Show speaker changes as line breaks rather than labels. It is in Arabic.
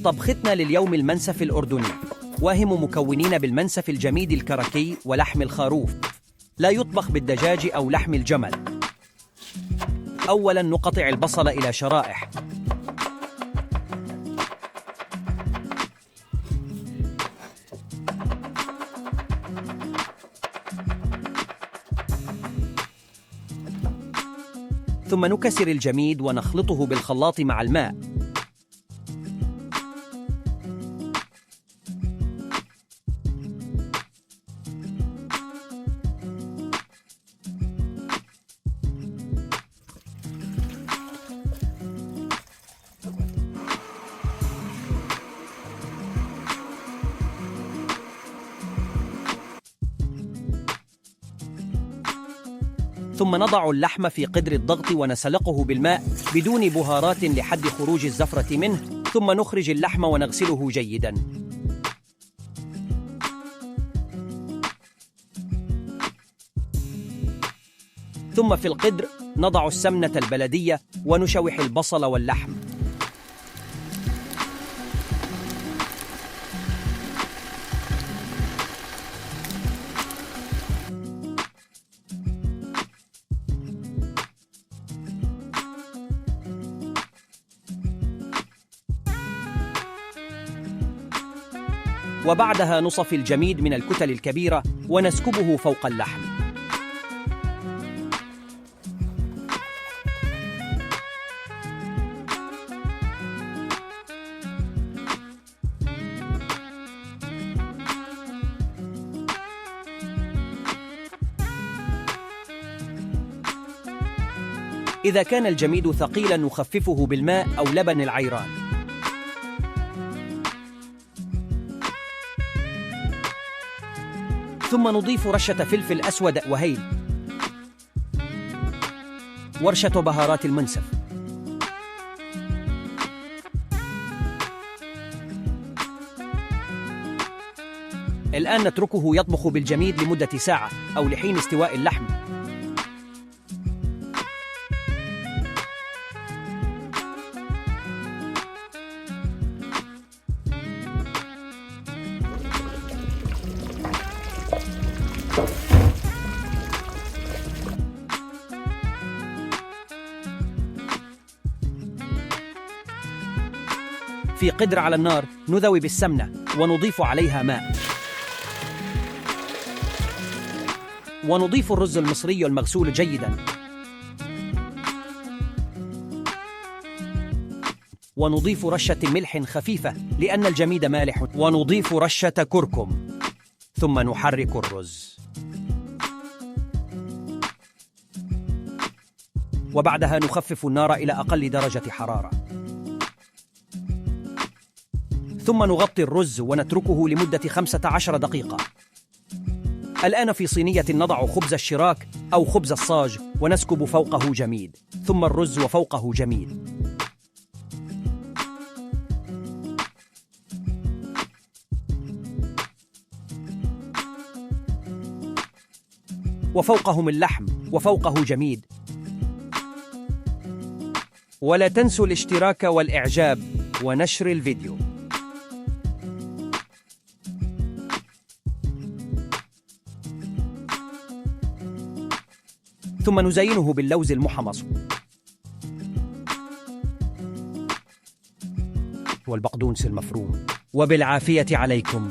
طبختنا لليوم المنسف الأردني، واهم مكونين بالمنسف الجميد الكركي ولحم الخروف، لا يطبخ بالدجاج أو لحم الجمل. أولاً نقطع البصل إلى شرائح، ثم نكسر الجميد ونخلطه بالخلاط مع الماء. ثم نضع اللحم في قدر الضغط ونسلقه بالماء بدون بهارات لحد خروج الزفرة منه، ثم نخرج اللحم ونغسله جيداً. ثم في القدر نضع السمنة البلدية ونشوح البصل واللحم. وبعدها نصفي الجميد من الكتل الكبيرة ونسكبه فوق اللحم. إذا كان الجميد ثقيلاً نخففه بالماء أو لبن العيران. ثم نضيف رشة فلفل أسود وهيل ورشة بهارات المنسف. الآن نتركه يطبخ بالجميد لمدة ساعة أو لحين استواء اللحم. في قدر على النار نذوب السمنة ونضيف عليها ماء، ونضيف الرز المصري المغسول جيداً، ونضيف رشة ملح خفيفة لأن الجميد مالح، ونضيف رشة كركم، ثم نحرك الرز. وبعدها نخفف النار إلى أقل درجة حرارة، ثم نغطي الرز ونتركه لمدة 15 دقيقة. الآن في صينية نضع خبز الشراك أو خبز الصاج ونسكب فوقه جميد، ثم الرز وفوقه جميد، وفوقهم اللحم وفوقه جميد. ولا تنسوا الاشتراك والإعجاب ونشر الفيديو. ثم نزينه باللوز المحمص والبقدونس المفروم. وبالعافية عليكم.